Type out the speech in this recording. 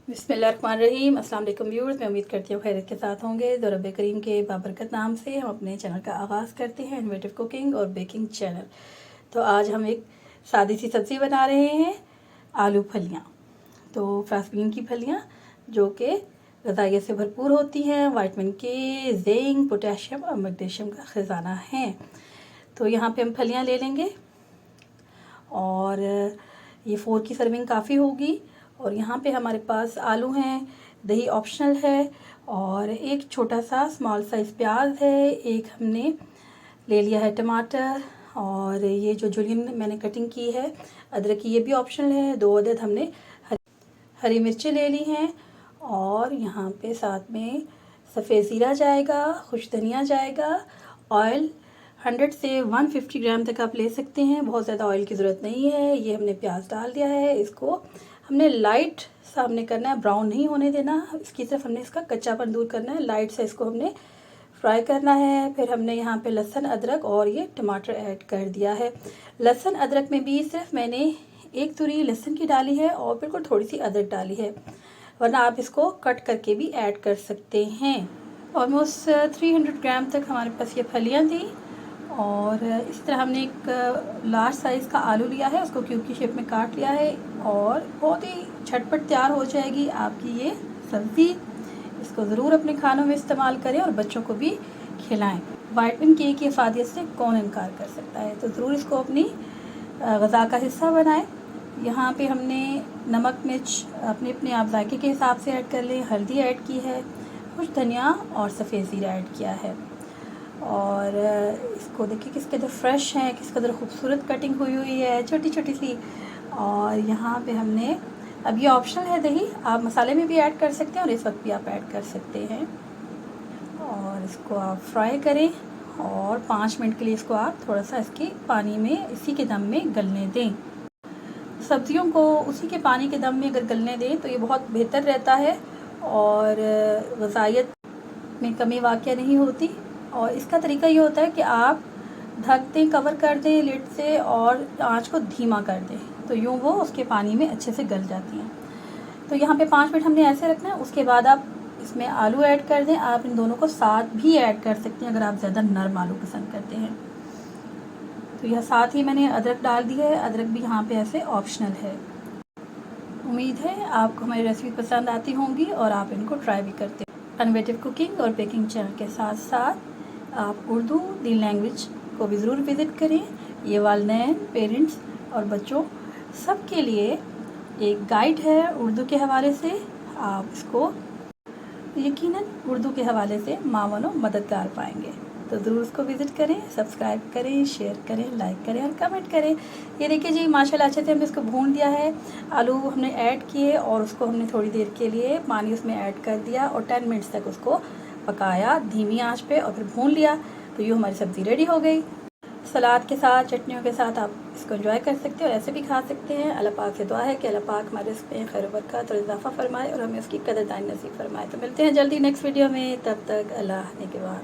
बिस्मिल्लाहिर्रहमानिर्रहीम। अस्सलाम वालेकुम व्यूअर्स, मैं उम्मीद करती हूँ खैरियत के साथ होंगे। तो रब करीम के बाबरकत नाम से हम अपने चैनल का आगाज़ करते हैं, इनोवेटिव कुकिंग और बेकिंग चैनल। तो आज हम एक सादी सी सब्ज़ी बना रहे हैं, आलू फलियाँ। तो फ्रांसबीन की फलियाँ जो कि ग़िज़ाइयत से भरपूर होती हैं, विटामिन के, जिंक, पोटेशियम और मैग्नीशियम का ख़जाना है। तो यहाँ पे हम फलियाँ ले लेंगे और ये 4 की सर्विंग काफ़ी होगी। और यहाँ पे हमारे पास आलू हैं, दही ऑप्शनल है और एक छोटा सा स्मॉल साइज़ प्याज है, एक हमने ले लिया है टमाटर और ये जो जुलियन मैंने कटिंग की है अदरक की, ये भी ऑप्शनल है। 2 अदद हमने हरी मिर्चें ले ली हैं और यहाँ पे साथ में सफ़ेद ज़ीरा जाएगा, खुश धनिया जाएगा। ऑयल 100 से 150 ग्राम तक आप ले सकते हैं, बहुत ज़्यादा ऑयल की ज़रूरत नहीं है। ये हमने प्याज डाल दिया है, इसको हमने लाइट सामने करना है, ब्राउन नहीं होने देना, इसकी सिर्फ हमने इसका कच्चापन दूर करना है। लाइट से इसको हमने फ्राई करना है। फिर हमने यहाँ पे लहसुन, अदरक और ये टमाटर ऐड कर दिया है। लहसुन अदरक में भी सिर्फ मैंने 1 तुरी लहसुन की डाली है और बिल्कुल थोड़ी सी अदरक डाली है, वरना आप इसको कट करके भी ऐड कर सकते हैं। ऑलमोस्ट 300 ग्राम तक हमारे पास ये फलियाँ थी और इस तरह हमने एक लार्ज साइज़ का आलू लिया है, उसको क्यूब की शेप में काट लिया है और बहुत ही झटपट तैयार हो जाएगी आपकी ये सब्ज़ी। इसको ज़रूर अपने खानों में इस्तेमाल करें और बच्चों को भी खिलाएं। विटामिन के की इफ़ादियत से कौन इनकार कर सकता है, तो ज़रूर इसको अपनी ग़िज़ा का हिस्सा बनाएं। यहाँ पे हमने नमक मिर्च अपने अपने आप जायके के हिसाब से ऐड कर लें, हल्दी ऐड की है, कुछ धनिया और सफ़ेद ज़ीरा ऐड किया है। और इसको देखिए किस कदर फ्रेश है, किस कदर खूबसूरत कटिंग हुई है, छोटी छोटी सी। और यहाँ पे हमने, अब ये ऑप्शनल है दही, आप मसाले में भी ऐड कर सकते हैं और इस वक्त भी आप ऐड कर सकते हैं। और इसको आप फ्राई करें और 5 मिनट के लिए इसको आप थोड़ा सा इसके पानी में इसी के दम में गलने दें। सब्जियों को उसी के पानी के दम में अगर गलने दें तो ये बहुत बेहतर रहता है और ग़िज़ाइयत में कमी वाक़या नहीं होती। और इसका तरीका ये होता है कि आप ढक दें, कवर कर दें लिड से और आंच को धीमा कर दें, तो यूँ वो उसके पानी में अच्छे से गल जाती हैं। तो यहाँ पे 5 मिनट हमने ऐसे रखना है। उसके बाद आप इसमें आलू ऐड कर दें। आप इन दोनों को साथ भी ऐड कर सकते हैं अगर आप ज़्यादा नरम आलू पसंद करते हैं। तो यह साथ ही मैंने अदरक डाल दी है, अदरक भी यहाँ पे ऐसे ऑप्शनल है। उम्मीद है आपको हमारी रेसिपी पसंद आती होंगी और आप इनको ट्राई भी करते हैं। इनोवेटिव कुकिंग और बेकिंग चैनल के साथ साथ आप उर्दू दी लैंग्वेज को भी ज़रूर विज़िट करें। ये वालिदैन, पेरेंट्स और बच्चों सब के लिए एक गाइड है उर्दू के हवाले से। आप इसको यकीनन उर्दू के हवाले से मावनो मददगार पाएंगे। तो ज़रूर उसको विज़िट करें, सब्सक्राइब करें, शेयर करें, लाइक करें और कमेंट करें। ये देखिए जी, माशाल्लाह अच्छे से हमने इसको भून दिया है। आलू हमने ऐड किए और उसको हमने थोड़ी देर के लिए पानी उसमें ऐड कर दिया और 10 मिनट्स तक उसको पकाया धीमी आंच पे और फिर भून लिया। तो ये हमारी सब्ज़ी रेडी हो गई। सलाद के साथ, चटनियों के साथ आप इसको एंजॉय कर सकते हैं और ऐसे भी खा सकते हैं। अल्लाह पाक से दुआ है कि अल्लाह पाक हमारे रिज़्क़ में खैर बरकत और इजाफ़ा फरमाए और हमें उसकी कदरदानी नसीब फरमाए। तो मिलते हैं जल्दी नेक्स्ट वीडियो में, तब तक अल्लाह निगहबान।